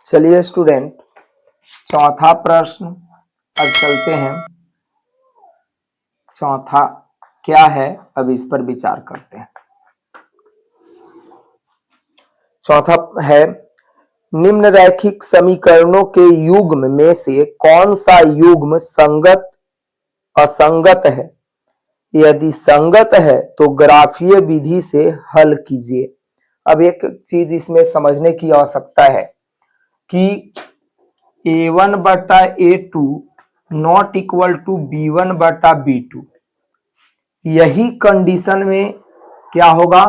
चलिए स्टूडेंट, चौथा प्रश्न अब चलते हैं। चौथा क्या है, अब इस पर विचार करते हैं। चौथा है, निम्न रैखिक समीकरणों के युग्म में से कौन सा युग्म संगत असंगत है? यदि संगत है तो ग्राफीय विधि से हल कीजिए। अब एक चीज इसमें समझने की आवश्यकता है कि A1 बटा A2 not equal to B1 बटा B2, यही कंडीशन में क्या होगा,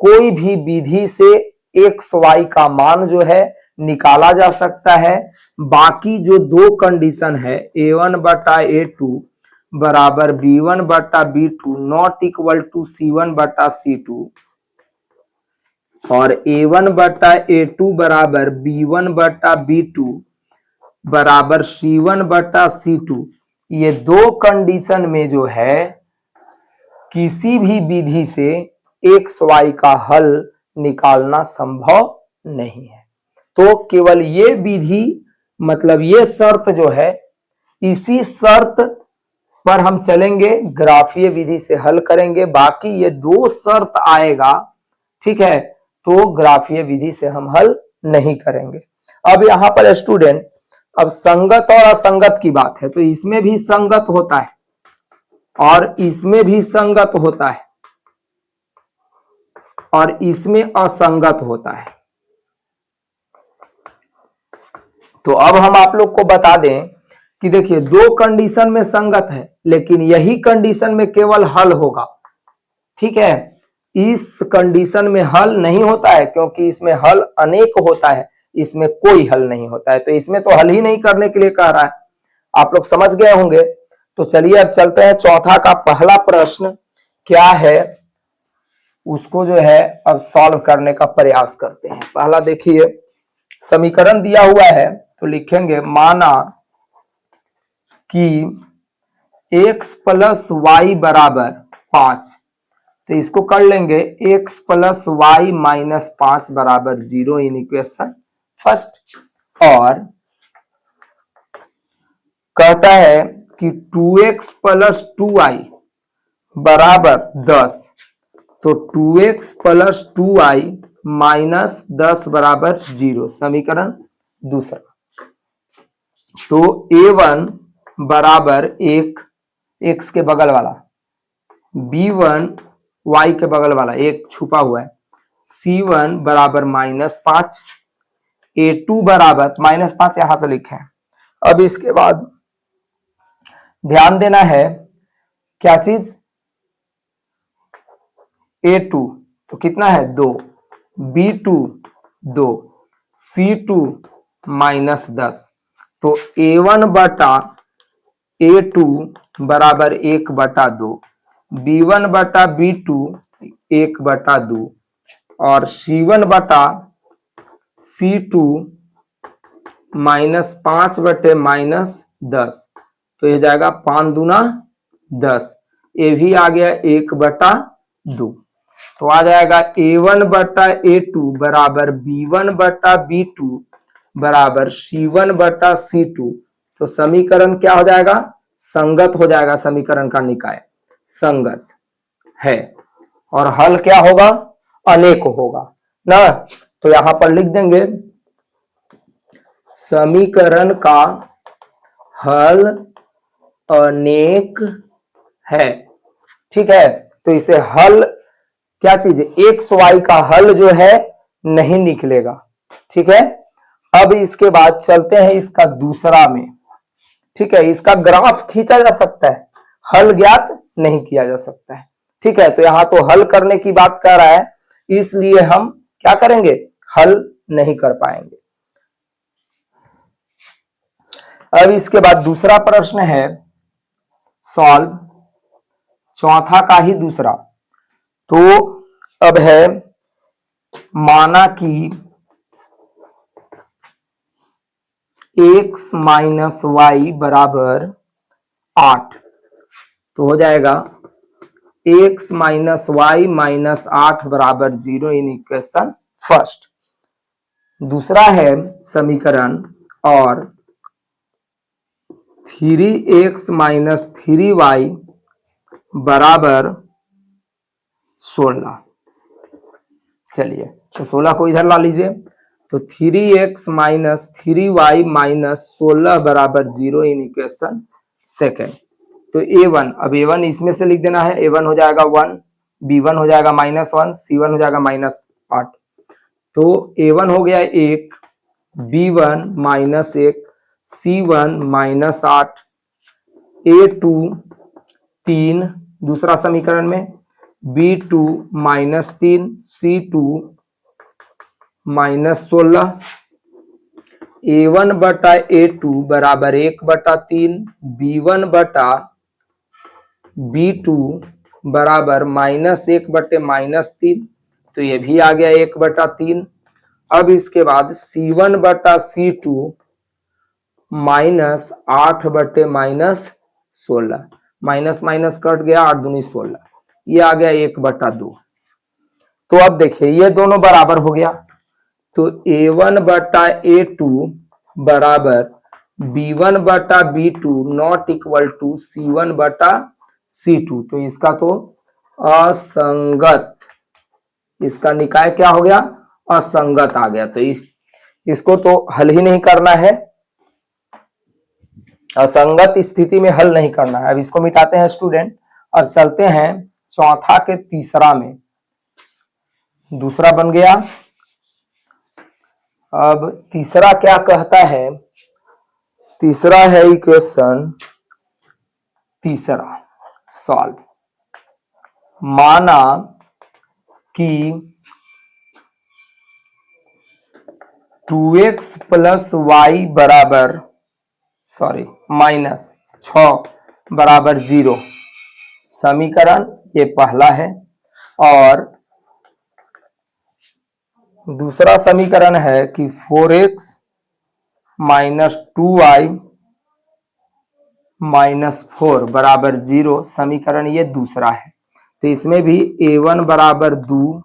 कोई भी विधि से एक्स वाई का मान जो है निकाला जा सकता है। बाकी जो दो कंडीशन है A1 बटा A2 बराबर B1 बटा B2 not equal to C1 बटा C2 और A1 बटा A2 बराबर B1 बटा B2 बराबर C1 बटा C2, ये दो कंडीशन में जो है किसी भी विधि से एक्स वाई का हल निकालना संभव नहीं है। तो केवल ये विधि, मतलब ये शर्त जो है, इसी शर्त पर हम चलेंगे, ग्राफीय विधि से हल करेंगे। बाकी ये दो शर्त आएगा, ठीक है, तो ग्राफीय विधि से हम हल नहीं करेंगे। अब यहां पर स्टूडेंट, अब संगत और असंगत की बात है, तो इसमें भी संगत होता है और इसमें भी संगत होता है और इसमें असंगत होता है। तो अब हम आप लोग को बता दें कि देखिए, दो कंडीशन में संगत है, लेकिन यही कंडीशन में केवल हल होगा, ठीक है। इस कंडीशन में हल नहीं होता है, क्योंकि इसमें हल अनेक होता है, इसमें कोई हल नहीं होता है। तो इसमें तो हल ही नहीं करने के लिए कह रहा है, आप लोग समझ गए होंगे। तो चलिए अब चलते हैं, चौथा का पहला प्रश्न क्या है उसको जो है अब सॉल्व करने का प्रयास करते हैं। पहला देखिए, समीकरण दिया हुआ है तो लिखेंगे, माना कि x प्लस वाई बराबर 5, तो इसको कर लेंगे x प्लस वाई माइनस 5 बराबर 0 इन इक्वेशन फर्स्ट। और कहता है कि 2x प्लस 2i बराबर 10, तो 2x प्लस 2i माइनस 10 बराबर 0, समीकरण दूसरा। तो A1 बराबर 1, x के बगल वाला, B1 y के बगल वाला, एक छुपा हुआ है, C1 बराबर माइनस 5, A2 बराबर माइनस 5 यहां से लिखे हैं। अब इसके बाद ध्यान देना है क्या चीज, A2 तो कितना है 2, B2 2, C2 माइनस 10, तो A1 बटा A2 बराबर 1 बटा 2, B1 बटा B2 1 बटा 2 और C1 बटा C2 माइनस 5 बटे माइनस 10, तो ये जाएगा 5 दूना 10, ये भी आ गया 1 बटा 2, तो आ जाएगा A1 बटा A2 बराबर B1 बटा B2 बराबर C1 बटा C2। तो समीकरण क्या हो जाएगा, संगत हो जाएगा, समीकरण का निकाय संगत है और हल क्या होगा, अनेक होगा ना। तो यहां पर लिख देंगे, समीकरण का हल अनेक है, ठीक है। तो इसे हल क्या चीज है, एक्स वाई का हल जो है नहीं निकलेगा, ठीक है। अब इसके बाद चलते हैं इसका दूसरा में, ठीक है। इसका ग्राफ खींचा जा सकता है, हल ज्ञात नहीं किया जा सकता है, ठीक है। तो यहां तो हल करने की बात कर रहा है, इसलिए हम क्या करेंगे, हल नहीं कर पाएंगे। अब इसके बाद दूसरा प्रश्न है सॉल्व, चौथा का ही दूसरा। तो अब है, माना कि x माइनस वाई बराबर 8, तो हो जाएगा x माइनस वाई माइनस 8 बराबर 0 इन इक्वेशन फर्स्ट। दूसरा है समीकरण और 3x माइनस 3y बराबर 16। चलिए तो 16 को इधर ला लीजिए, तो 3x माइनस 3y माइनस 16 बराबर 0 इन इक्वेशन सेकेंड। तो a1, अब a1 इसमें से लिख देना है, a1 हो जाएगा 1, b1 हो जाएगा -1, c1 हो जाएगा -8। तो a1 हो गया 1, b1 -1, c1 -8, a2 3 दूसरा समीकरण में, b2 -3, c2 -16, a1 बटा a2 बराबर 1/3, b1 बटा b2 बराबर -1/-3, तो ये भी आ गया 1/3। अब इसके बाद c1 बटा c2 -8/-16, माइनस माइनस कट गया, 8 दूनी 16, ये आ गया 1/2। तो अब देखिए ये दोनों बराबर हो गया, तो a1 बटा a2 बराबर b1 बटा b2 not equal to c1 बटा c2। तो इसका तो असंगत, इसका निकाय क्या हो गया, असंगत आ गया। तो इसको तो हल ही नहीं करना है, असंगत स्थिति में हल नहीं करना है। अब इसको मिटाते हैं स्टूडेंट। अब चलते हैं चौथा के तीसरा में, दूसरा बन गया। अब तीसरा क्या कहता है, तीसरा है इक्वेशन तीसरा सॉल्व। माना कि 2x प्लस वाई बराबर -6 बराबर 0, समीकरण ये पहला है। और दूसरा समीकरण है कि 4x माइनस 2y -4 बराबर 0, समीकरण ये दूसरा है। तो इसमें भी a1 बराबर 2,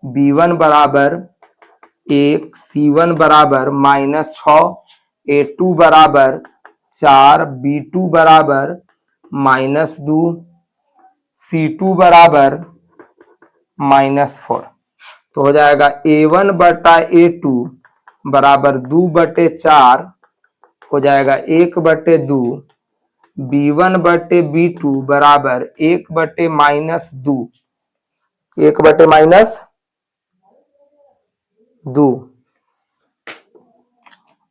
b1 बराबर 1, c1 बराबर -6, a2 बराबर 4, b2 बराबर -2, c2 बराबर -4। तो हो जाएगा a1 बटा a2 बराबर 2/4 हो जाएगा 1/2, b1 बटे b2 बराबर 1/-2, 1/-2,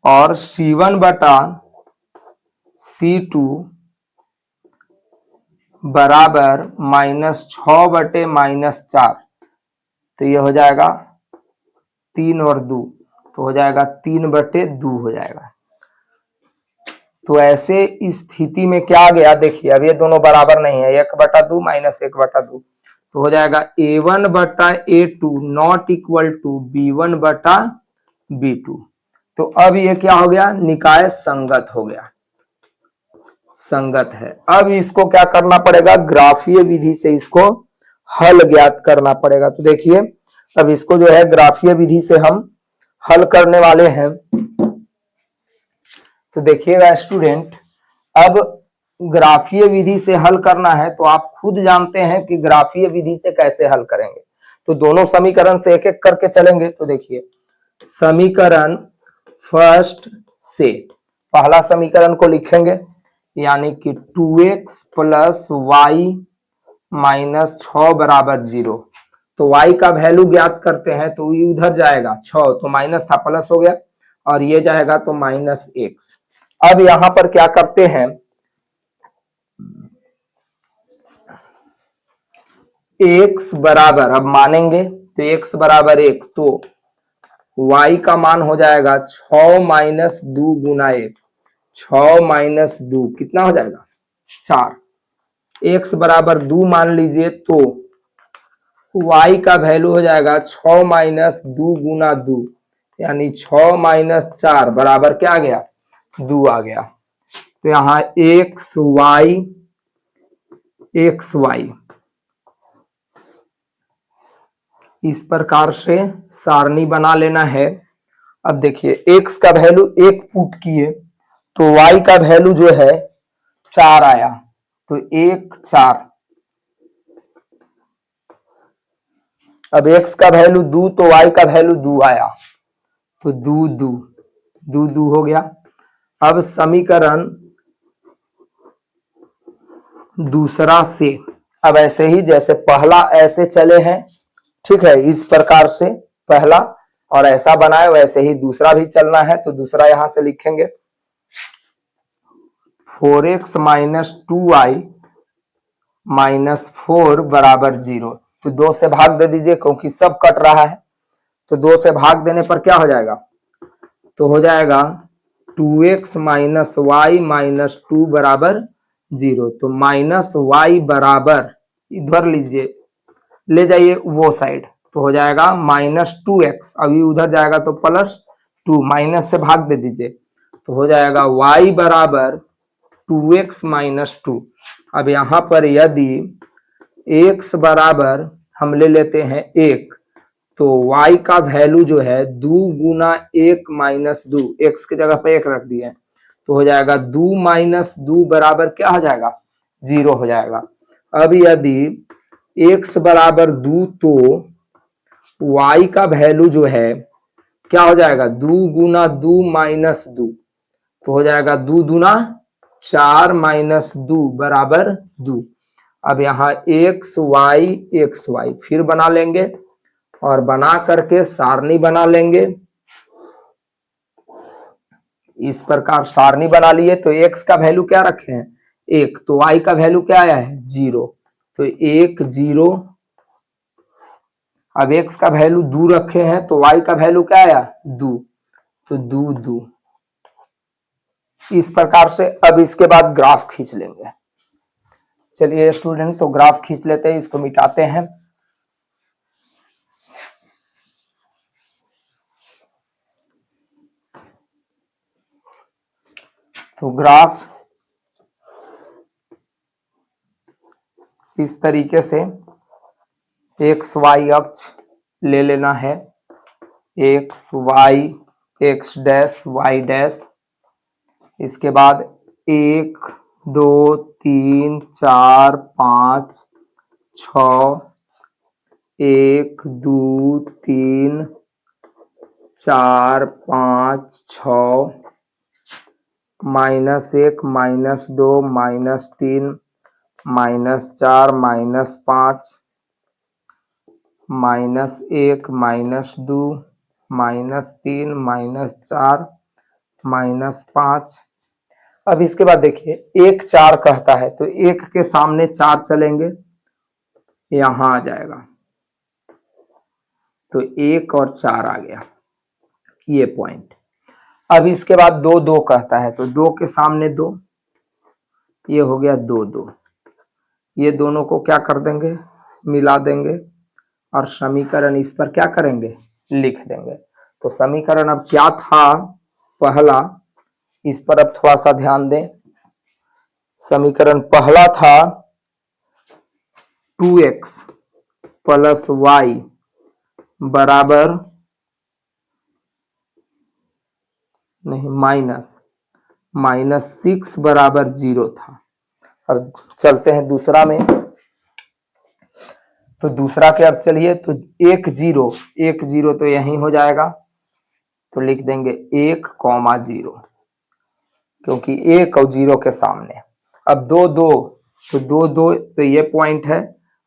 और c1 बटा c2 बराबर -6/-4। तो ये हो जाएगा 3 और 2, तो हो जाएगा 3/2 हो जाएगा। तो ऐसे स्थिति में क्या आ गया, देखिए अब ये दोनों बराबर नहीं है, 1/2 -1/2, तो हो जाएगा a1 बटा a2 not equal to b1 बटा b2। तो अब ये क्या हो गया, निकाय संगत हो गया, संगत है। अब इसको क्या करना पड़ेगा, ग्राफीय विधि से इसको हल ज्ञात करना पड़ेगा। तो देखिए अब इसको जो है ग्राफीय विधि से हम हल करने वाले हैं। तो देखिएगा स्टूडेंट, अब ग्राफीय विधि से हल करना है तो आप खुद जानते हैं कि ग्राफीय विधि से कैसे हल करेंगे। तो दोनों समीकरण से एक एक करके चलेंगे। तो देखिए समीकरण फर्स्ट से पहला समीकरण को लिखेंगे, यानी कि 2x प्लस वाई -6 बराबर 0। तो y का वैल्यू ज्ञात करते हैं, तो ये उधर जाएगा 6, तो माइनस था प्लस हो गया, और ये जाएगा तो -x। अब यहां पर क्या करते हैं, x बराबर, अब मानेंगे तो x बराबर 1, तो y का मान हो जाएगा 6 माइनस 2 गुना 1, 6 - 2 कितना हो जाएगा 4। x बराबर 2 मान लीजिए तो y का वैल्यू हो जाएगा 6 - 2 गुना 2, यानी 6 - 4 बराबर क्या आ गया, 2 आ गया। तो यहाँ xy इस प्रकार से सारणी बना लेना है। अब देखिए x का वैल्यू 1 पुट किए तो y का वैल्यू जो है 4 आया, तो 1 4। अब x का वैल्यू 2 तो y का वैल्यू 2 आया, तो 2 2 2 2 हो गया। अब समीकरण दूसरा से, अब ऐसे ही जैसे पहला ऐसे चले हैं, ठीक है, इस प्रकार से पहला और ऐसा बनाए वैसे ही दूसरा भी चलना है, तो दूसरा यहां से लिखेंगे 4x माइनस 2y माइनस 4 बराबर 0। तो 2 से भाग दे दीजिए क्योंकि सब कट रहा है, तो 2 से भाग देने पर क्या हो जाएगा, तो हो जाएगा 2x माइनस वाई माइनस 2 बराबर 0। तो माइनस वाई बराबर, इधर लीजिए, ले जाइए वो साइड, तो हो जाएगा माइनस 2x, अभी उधर जाएगा तो प्लस 2, माइनस से भाग दे दीजिए, तो हो जाएगा y बराबर 2x माइनस 2। अब यहां पर यदि x बराबर हम ले लेते हैं 1, तो y का वैल्यू जो है 2 गुना 1 माइनस 2, x की जगह पे 1 रख दिए, तो हो जाएगा 2 माइनस 2 बराबर क्या हो जाएगा, 0 हो जाएगा। अब यदि x बराबर 2 तो y का वैल्यू जो है क्या हो जाएगा, 2 गुना 2 माइनस 2, तो हो जाएगा 2 दूना 4 माइनस 2 बराबर 2। अब यहाँ एक्स वाई फिर बना लेंगे और बना करके सारणी बना लेंगे। इस प्रकार सारणी बना लिए, तो x का वैल्यू क्या रखे हैं 1, तो y का वैल्यू क्या आया है 0, तो 1 0। अब x का वैल्यू 2 रखे हैं तो y का वैल्यू क्या आया 2, तो 2 2। इस प्रकार से अब इसके बाद ग्राफ खींच लेंगे। चलिए स्टूडेंट, तो ग्राफ खींच लेते हैं, इसको मिटाते हैं। तो ग्राफ इस तरीके से एक्स वाई अक्ष ले लेना है, x y, x dash y dash, इसके बाद 1 2 3 4 5 6, 1 2 3 4 5 6, -1 -2 -3 -4 -5 -1 -2 -3 -4 -5। अब इसके बाद देखिए 1 4 कहता है, तो 1 के सामने 4 चलेंगे, यहां आ जाएगा, तो 1 और 4 आ गया ये पॉइंट। अब इसके बाद 2 2 कहता है, तो 2 के सामने 2, ये हो गया 2 2। ये दोनों को क्या कर देंगे, मिला देंगे और समीकरण इस पर क्या करेंगे, लिख देंगे। तो समीकरण अब क्या था पहला, इस पर अब थोड़ा सा ध्यान दें। समीकरण पहला था 2x प्लस वाई बराबर, नहीं, -6 बराबर 0 था। अब चलते हैं दूसरा में, तो दूसरा के अब चलिए, तो 1 0 1 0 तो यही हो जाएगा, तो लिख देंगे 1 0, क्योंकि 1 और 0 के सामने। अब 2 2, तो 2 2 तो ये पॉइंट है,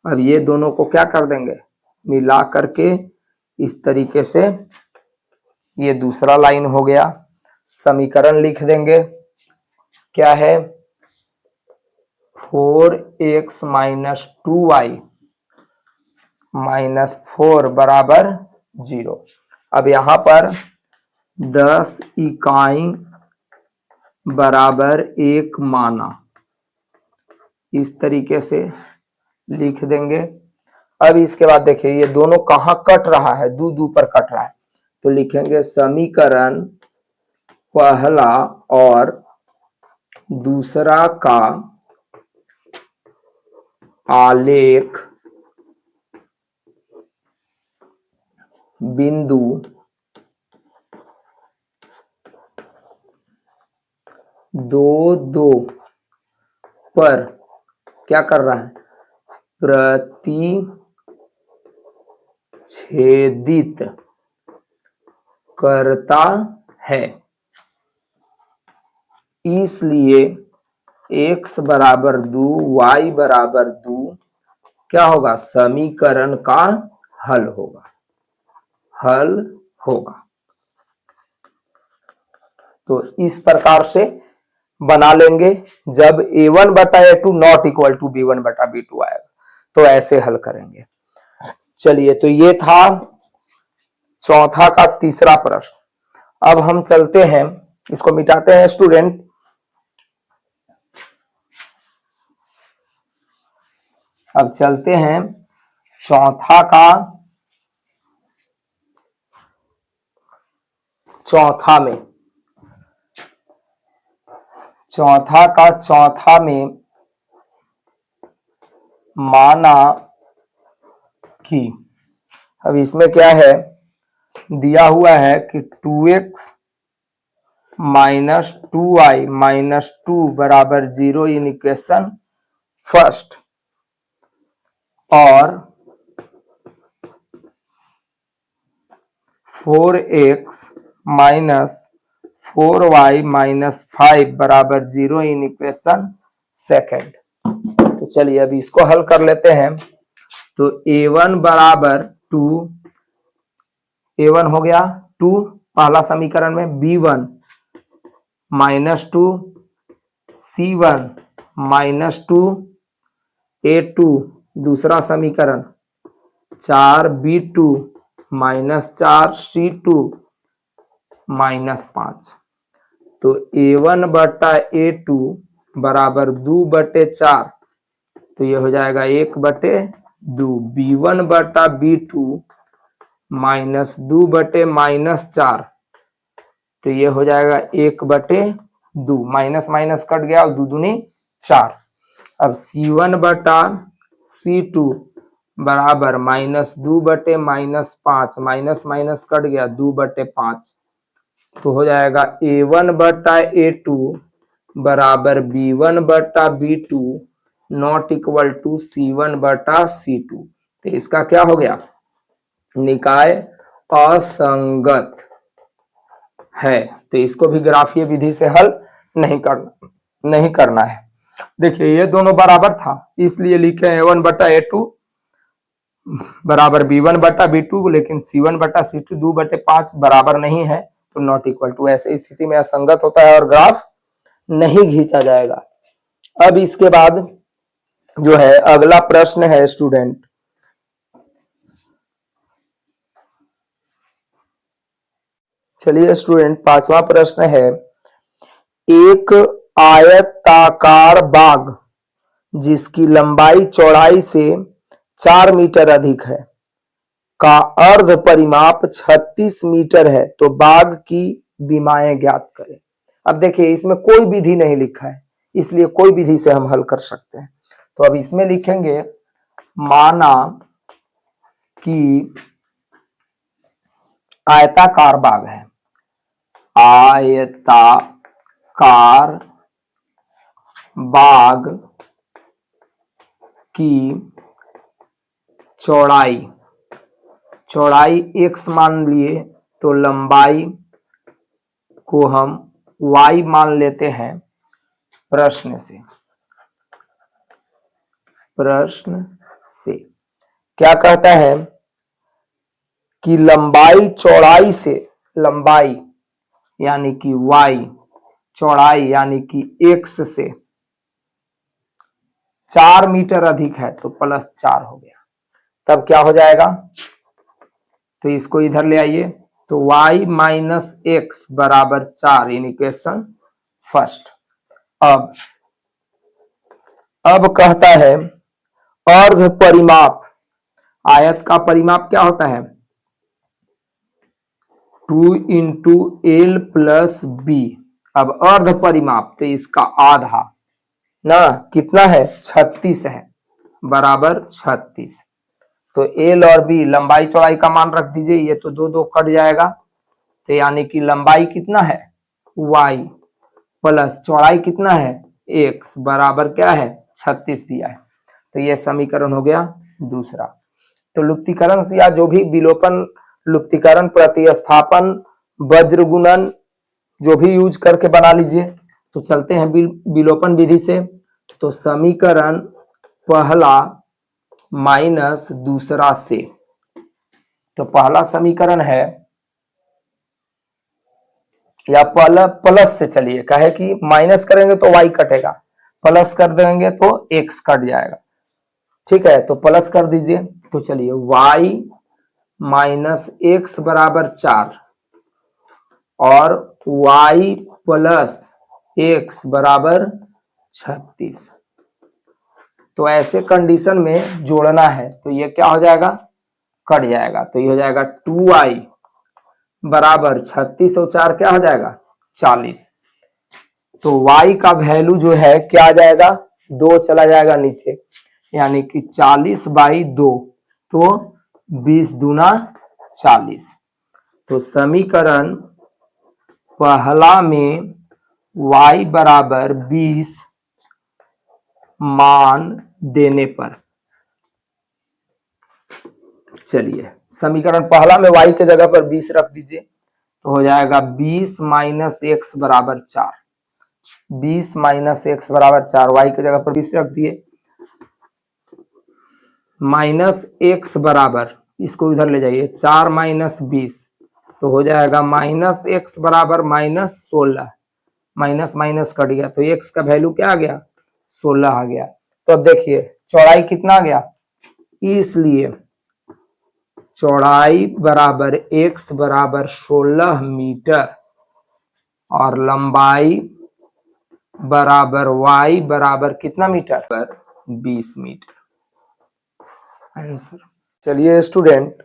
अब ये दोनों को क्या कर देंगे, मिला करके इस तरीके से ये दूसरा लाइन हो गया। समीकरण लिख देंगे, क्या है 4x माइनस 2y माइनस 4 बराबर 0। अब यहां पर 10 इकाई बराबर 1 माना, इस तरीके से लिख देंगे। अब इसके बाद देखिए ये दोनों कहां कट रहा है, 2 2 पर कट रहा है, तो लिखेंगे समीकरण पहला और दूसरा का आलेख बिंदु दो दो पर क्या कर रहा है, प्रतिच्छेदित करता है, इसलिए x बराबर 2 y बराबर 2 क्या होगा, समीकरण का हल होगा, हल होगा। तो इस प्रकार से बना लेंगे जब a1 बटा a2 not equal to b1 बटा b2 आएगा, तो ऐसे हल करेंगे। चलिए, तो ये था चौथा का तीसरा प्रश्न। अब हम चलते हैं, इसको मिटाते हैं स्टूडेंट। अब चलते हैं चौथा का चौथा में, चौथा में माना कि, अब इसमें क्या है, दिया हुआ है कि 2x माइनस 2y माइनस 2 बराबर 0 इन इक्वेशन फर्स्ट, और 4x माइनस 4y माइनस 5 बराबर 0 इन इक्वेशन सेकेंड। तो चलिए अभी इसको हल कर लेते हैं। तो a1 बराबर 2, a1 हो गया 2 पहला समीकरण में, b1 minus 2, c1 minus 2, a2 दूसरा समीकरण 4b2 माइनस 4, c2 माइनस 5। तो a1 बटा a2 बराबर 2 बटे 4, तो ये हो जाएगा 1 बटे 2। b1 बटा b2 माइनस 2 बटे माइनस 4, तो ये हो जाएगा 1 बटे 2, माइनस माइनस कट गया और 2 दूनी 4। अब c1 बटा c2 बराबर माइनस 2 बटे माइनस 5, माइनस माइनस कट गया 2 बटे 5, तो हो जाएगा a1 बटा a2 बराबर b1 बटा b2 not equal to c1 बटा c2। तो इसका क्या हो गया, निकाय असंगत है। तो इसको भी ग्राफीय विधि से हल नहीं करना है। देखिए ये दोनों बराबर था, इसलिए लिखे a1 बटा a2 बराबर b1 बटा b2, लेकिन c1 बटा c2 2 बटे 5 बराबर नहीं है, तो नॉट इक्वल टू। ऐसे स्थिति में असंगत होता है और ग्राफ नहीं खींचा जाएगा। अब इसके बाद जो है अगला प्रश्न है स्टूडेंट, चलिए स्टूडेंट पांचवा प्रश्न है, एक आयताकार बाग जिसकी लंबाई चौड़ाई से 4 मीटर अधिक है का अर्ध परिमाप 36 मीटर है, तो बाग की विमाएं ज्ञात करें। अब देखिए इसमें कोई विधि नहीं लिखा है, इसलिए कोई विधि से हम हल कर सकते हैं। तो अब इसमें लिखेंगे, माना कि आयताकार बाग है, आयताकार बाग की चौड़ाई x मान लिए, तो लंबाई को हम y मान लेते हैं। प्रश्न से क्या कहता है कि लंबाई चौड़ाई से, लंबाई यानी कि y, चौड़ाई यानी कि x से 4 मीटर अधिक है, तो प्लस 4 हो गया। तब क्या हो जाएगा, तो इसको इधर ले आइए, तो y माइनस एक्स बराबर 4 इन इक्वेशन फर्स्ट। अब कहता है अर्ध परिमाप, आयत का परिमाप क्या होता है, 2 इंटू एल प्लस बी। अब अर्ध परिमाप, तो इसका आधा ना कितना है, 36 है, बराबर 36। तो एल और बी लंबाई चौड़ाई का मान रख दीजिए, ये तो 2 2 कट जाएगा, तो यानी कि लंबाई कितना है y प्लस चौड़ाई कितना है x बराबर क्या है 36 दिया है। तो ये समीकरण हो गया दूसरा। तो लुप्तीकरण या जो भी विलोपन, लुप्तीकरण, प्रतिस्थापन, वज्र गुणन जो भी यूज करके बना लीजिए। तो चलते हैं विलोपन विधि से। तो समीकरण पहला माइनस दूसरा से, तो पहला समीकरण है या प्लस से चलिए, कहे कि माइनस करेंगे तो y कटेगा, प्लस कर देंगे तो x कट जाएगा। ठीक है, तो प्लस कर दीजिए। तो चलिए y माइनस एक्स बराबर 4 और y प्लस एक्स बराबर 36। तो ऐसे कंडीशन में जोड़ना है तो ये क्या हो जाएगा, कट जाएगा। तो ये हो जाएगा 2y बराबर 36 और 4 क्या हो जाएगा 40। तो y का वैल्यू जो है क्या आ जाएगा, 2 चला जाएगा नीचे, यानी कि 40/2, तो 20 दूना 40। तो समीकरण पहला में y बराबर 20 मान देने पर, चलिए समीकरण पहला में y के जगह पर 20 रख दीजिए, तो हो जाएगा 20 माइनस एक्स बराबर 4। 20 माइनस एक्स बराबर 4, y के जगह पर 20 रख दिए, माइनस एक्स बराबर, इसको इधर ले जाइए, 4 माइनस 20, तो हो जाएगा माइनस एक्स बराबर माइनस 16। माइनस माइनस कट गया तो एक्स का वैल्यू क्या आ गया 16 आ गया। तो अब देखिए चौड़ाई कितना आ गया, इसलिए चौड़ाई बराबर x बराबर 16 मीटर और लंबाई बराबर y बराबर कितना मीटर पर 20 मीटर। आंसर। चलिए स्टूडेंट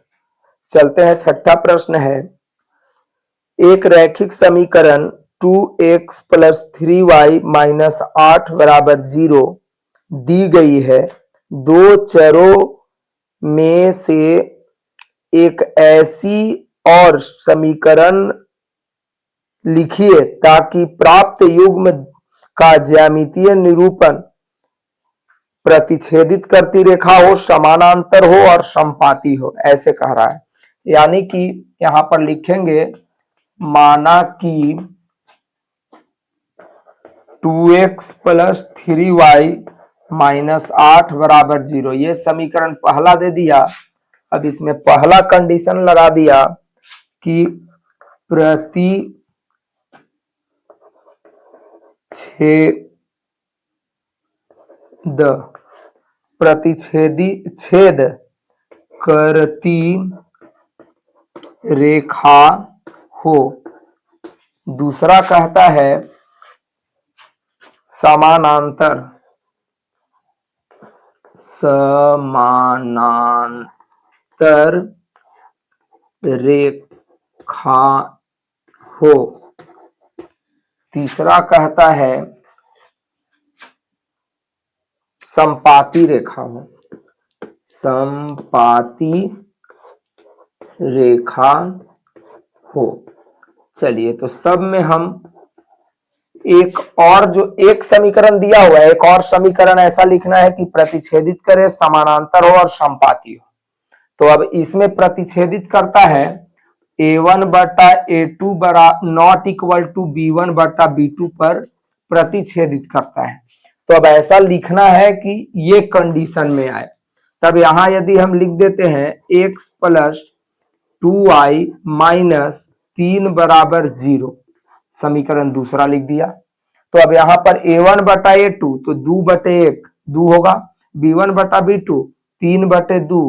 चलते हैं, छठा प्रश्न है, एक रैखिक समीकरण 2x प्लस 3y माइनस 8 बराबर 0 दी गई है। दो चरों में से एक ऐसी और समीकरण लिखिए ताकि प्राप्त युग्म का ज्यामितीय निरूपण प्रतिच्छेदित करती रेखा हो, समानांतर हो और समपाती हो, ऐसे कह रहा है। यानी कि यहां पर लिखेंगे, माना कि 2x प्लस 3y माइनस 8 बराबर 0, ये समीकरण पहला दे दिया। अब इसमें पहला कंडीशन लगा दिया कि छेद करती रेखा हो। दूसरा कहता है समानांतर रेखा हो। तीसरा कहता है समपाती रेखा हो, समपाती रेखा हो। चलिए तो सब में हम एक और जो एक समीकरण दिया हुआ है, एक और समीकरण ऐसा लिखना है कि प्रतिच्छेदित करे, समानांतर हो और समपाती हो। तो अब इसमें प्रतिच्छेदित करता है a1 बटा a2 बरा नॉट इक्वल टू b1 बटा b2 पर प्रतिच्छेदित करता है। तो अब ऐसा लिखना है कि ये कंडीशन में आए। तब यहां यदि हम लिख देते हैं x प्लस 2y माइनस 3 बराबर 0, समीकरण दूसरा लिख दिया। तो अब यहां पर a1 बटा a2 तो 2 बटे 1 2 होगा, b1 बटा b2 3 बटे 2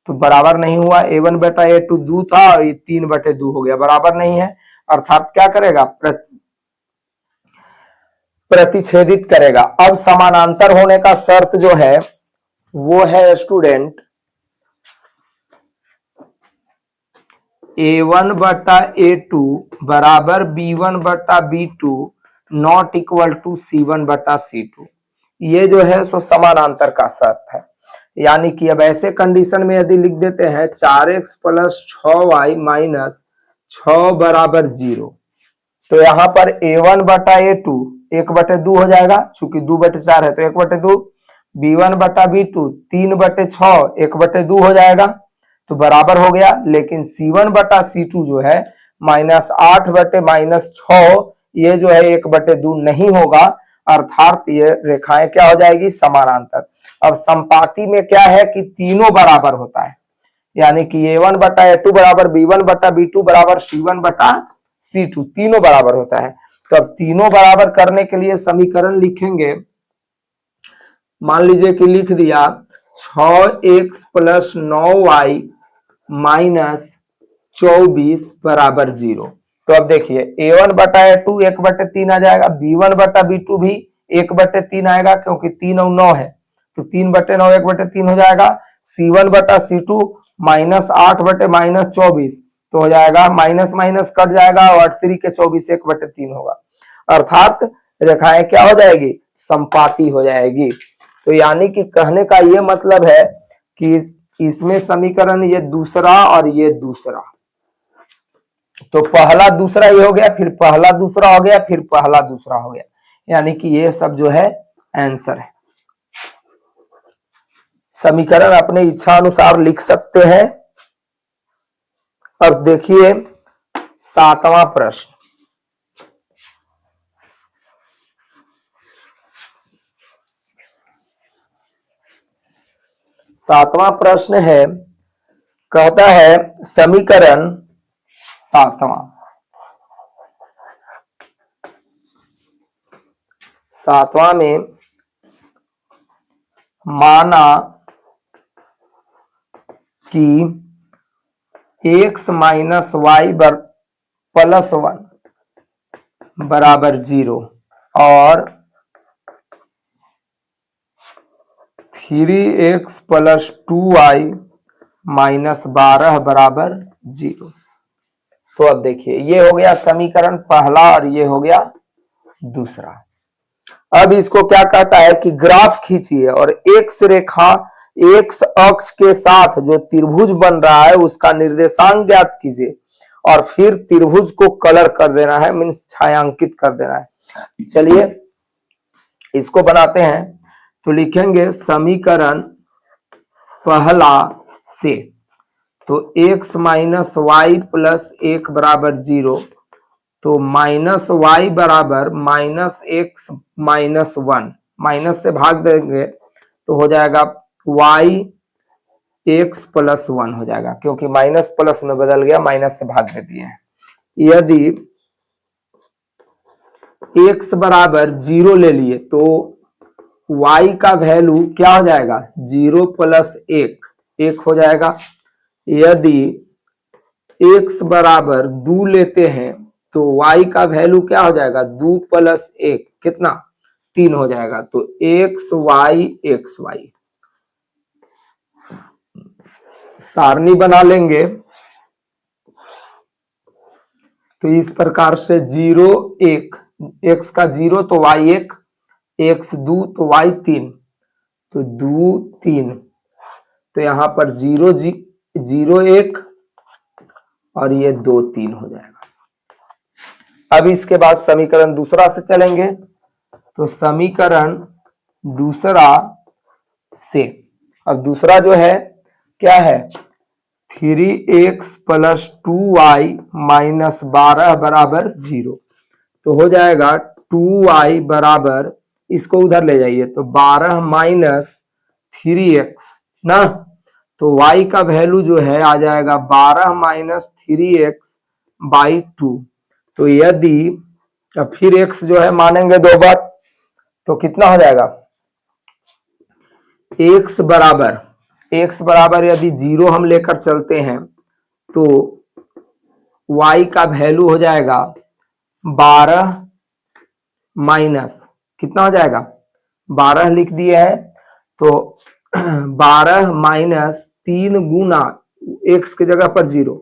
तो बराबर नहीं हुआ, a1 बटा a2 2 था और ये 3 बटे 2 हो गया, बराबर नहीं है, अर्थात क्या करेगा प्रतिच्छेदित करेगा। अब समानांतर होने का शर्त जो है वो है स्टूडेंट a1 बटा a2 बराबर b1 बटा b2 not equal to c1 बटा c2, ये जो है सो समानांतर का शर्त है। यानी कि अब ऐसे कंडीशन में यदि लिख देते हैं 4x प्लस 6y माइनस 6 बराबर 0, तो यहाँ पर a1 बटा a2 1/2 हो जाएगा, चूंकि 2/4 है तो 1/2। b1 बटा b2 3/6 1/2 हो जाएगा, तो बराबर हो गया। लेकिन c1 बटा c2 जो है -8/-6, ये जो है 1/2 नहीं होगा, अर्थात ये रेखाएं क्या हो जाएगी, समानांतर। अब संपाती में क्या है कि तीनों बराबर होता है, यानी कि a1 बटा a2 बराबर b1 बटा b2 बराबर c1 बटा c2, तीनों बराबर होता है। तो अब तीनों बराबर करने के लिए समीकरण लिखेंगे। मान लीजिए कि लिख दिया 6x + 9y - 24 बराबर 0। तो अब देखिए a1 बटा a2 1/3 आ जाएगा, b1 बटा b2 भी 1/3 आएगा, क्योंकि 3 और 9 है, तो 3/9 1/3 हो जाएगा। c1 बटा c2 -8/-24, तो हो जाएगा माइनस माइनस कट जाएगा और 8 के 24 1/3 होगा, अर्थात रेखाएं क्या हो जाएगी, संपाती हो जाएगी। तो यानी कि कहने का ये मतलब है कि इसमें समीकरण ये दूसरा और ये दूसरा, तो पहला दूसरा ये हो गया, फिर पहला दूसरा हो गया, फिर पहला दूसरा हो गया, यानी कि ये सब जो है आंसर है। समीकरण अपने इच्छा अनुसार लिख सकते हैं। अब देखिए 7वां प्रश्न। सातवां प्रश्न है, कहता है समीकरण 7वां में माना कि x - y + 1 बराबर 0 और 3x + 2y - 12 बराबर 0। तो अब देखिए ये हो गया समीकरण पहला और ये हो गया दूसरा। अब इसको क्या कहता है कि ग्राफ खींचिए और एक्स रेखा एक्स अक्ष के साथ जो त्रिभुज बन रहा है उसका निर्देशांक ज्ञात कीजिए और फिर त्रिभुज को कलर कर देना है, मीन्स छायांकित कर देना है। चलिए इसको बनाते हैं। तो लिखेंगे समीकरण पहला से, तो x - y + 1 बराबर 0, तो -y बराबर -x - 1, माइनस से भाग देंगे तो हो जाएगा y x + 1 हो जाएगा, क्योंकि माइनस प्लस में बदल गया, माइनस से भाग दे दिए हैं। यदि x बराबर 0 ले लिए तो y का वैल्यू क्या हो जाएगा, 0 + 1 हो जाएगा। यदि x बराबर 2 लेते हैं तो y का वैल्यू क्या हो जाएगा, 2 + 1 कितना, 3 हो जाएगा। तो xy सारणी बना लेंगे। तो इस प्रकार से 0 1, x का 0 तो y 1, x 2 तो y 3, तो 2 3, तो यहां पर 0 0 1 और ये 2 3 हो जाएगा। अब इसके बाद समीकरण दूसरा से चलेंगे। तो समीकरण दूसरा से, अब दूसरा जो है क्या है, 3x + 2y - 12 बराबर 0। तो हो जाएगा 2y बराबर, इसको उधर ले जाइए, तो 12 - 3x ना, तो y का वैल्यू जो है आ जाएगा 12 - 3x/2। तो यदि अब फिर x जो है मानेंगे 2 बार, तो कितना हो जाएगा, x बराबर यदि 0 हम लेकर चलते हैं तो y का वैल्यू हो जाएगा 12 माइनस कितना हो जाएगा, 12 लिख दिए हैं, तो 12 माइनस 3 गुना x की जगह पर 0,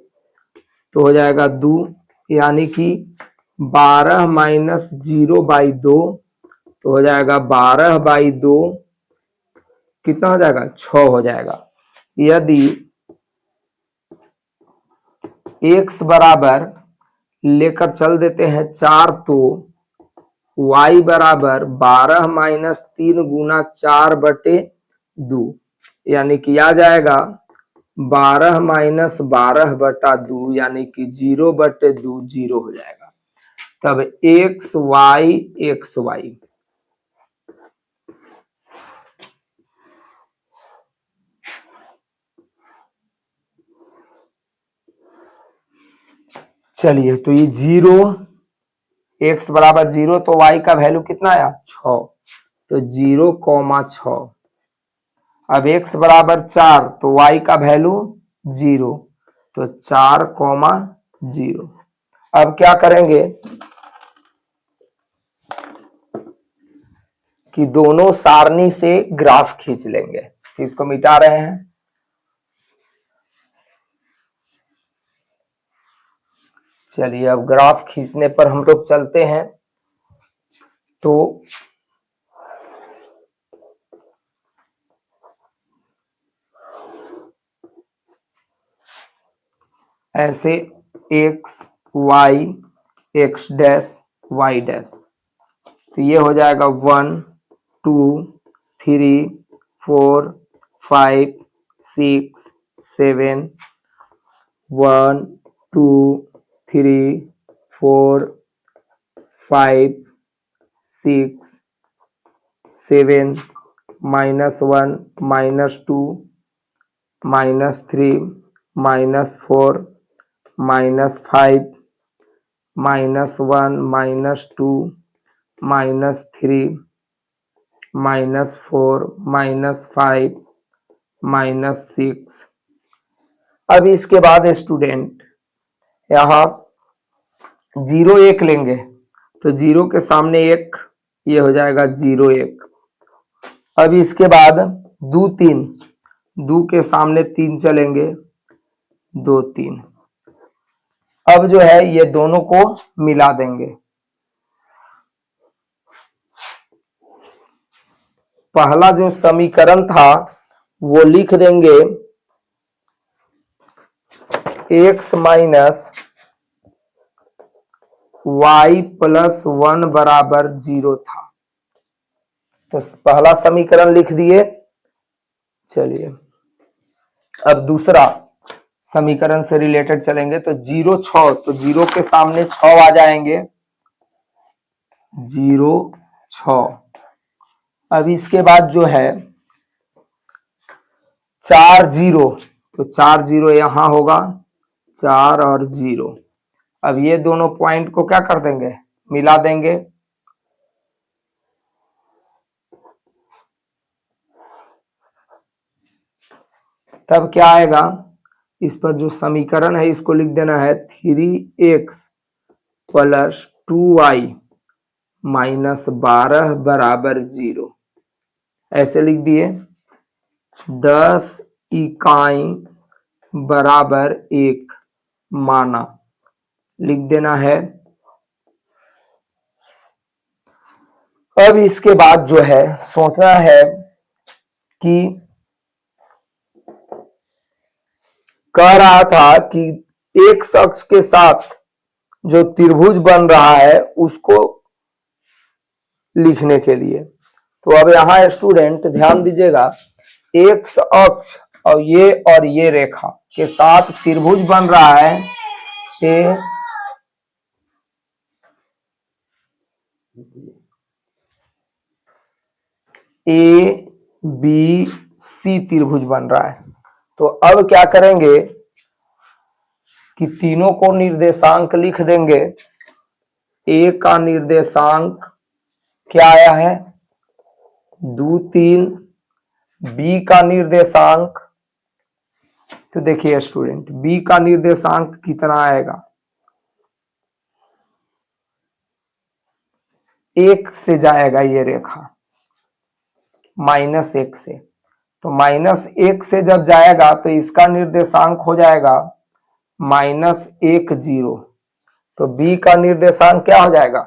तो हो जाएगा 2, यानी कि 12 माइनस 0/2, तो हो जाएगा 12/2, कितना हो जाएगा, 6 हो जाएगा। यदि x बराबर लेकर चल देते हैं 4, तो y बराबर 12 - 3 गुना 4/2, यानी कि आ जाएगा 12 - 12/2, यानी कि 0/2 0 हो जाएगा। तब एक्स वाई चलिए, तो ये 0, एक्स बराबर 0, तो y का वैल्यू कितना आया 6, तो 0,6। अब x बराबर 4, तो y का वैल्यू 0, तो 4,0। अब क्या करेंगे कि दोनों सारणी से ग्राफ खींच लेंगे, तो इसको मिटा रहे हैं। चलिए, अब ग्राफ खींचने पर हम लोग चलते हैं। तो ऐसे x y x dash y dash, तो ये हो जाएगा 1 2 3 4 5 6 7, 1 2 3 4 5 6 7, -1 -2 -3 -4 -5 -1 -2 -3 -4 -5 -6। अब इसके बाद स्टूडेंट यहाँ 0 1 लेंगे, तो 0 के सामने 1, ये हो जाएगा 0 1। अब इसके बाद 2 3, 2 के सामने 3 चलेंगे, 2 3। अब जो है ये दोनों को मिला देंगे। पहला जो समीकरण था वो लिख देंगे x माइनस y प्लस 1 बराबर 0 था, तो पहला समीकरण लिख दिए। चलिए, अब दूसरा समीकरण से रिलेटेड चलेंगे, तो 0 6, तो 0 के सामने 6 आ जाएंगे, 0 6। अब इसके बाद जो है 4 0, तो 4 0 यहां होगा, 4 और 0। अब ये दोनों पॉइंट को क्या कर देंगे, मिला देंगे। तब क्या आएगा, इस पर जो समीकरण है इसको लिख देना है 3x प्लस 2y माइनस 12 बराबर 0, ऐसे लिख दिए। 10 इकाई बराबर 1 माना, लिख देना है। अब इसके बाद जो है सोचना है कि कह रहा था कि एक शख्स के साथ जो त्रिभुज बन रहा है उसको लिखने के लिए। तो अब यहां स्टूडेंट ध्यान दीजिएगा, एक्स अक्ष और ये रेखा के साथ त्रिभुज बन रहा है, ए बी सी त्रिभुज बन रहा है। तो अब क्या करेंगे कि तीनों को निर्देशांक लिख देंगे। ए का निर्देशांक क्या आया है 2 3, बी का निर्देशांक, तो देखिए स्टूडेंट बी का निर्देशांक कितना आएगा, 1 से जाएगा ये रेखा, -1 से, तो -1 से जब जाएगा तो इसका निर्देशांक हो जाएगा -1 0, तो बी का निर्देशांक क्या हो जाएगा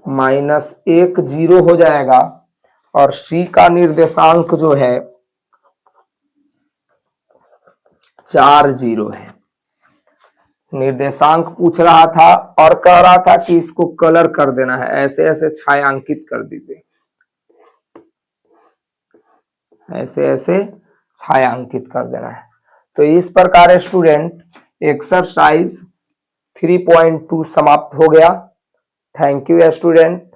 -1 0 हो जाएगा, और सी का निर्देशांक जो है 4 0 है। निर्देशांक पूछ रहा था और कह रहा था कि इसको कलर कर देना है, ऐसे ऐसे छायांकित कर दीजिए, ऐसे ऐसे छायांकित कर देना है। तो इस प्रकार स्टूडेंट एक्सरसाइज 3.2 समाप्त हो गया। Thank you student.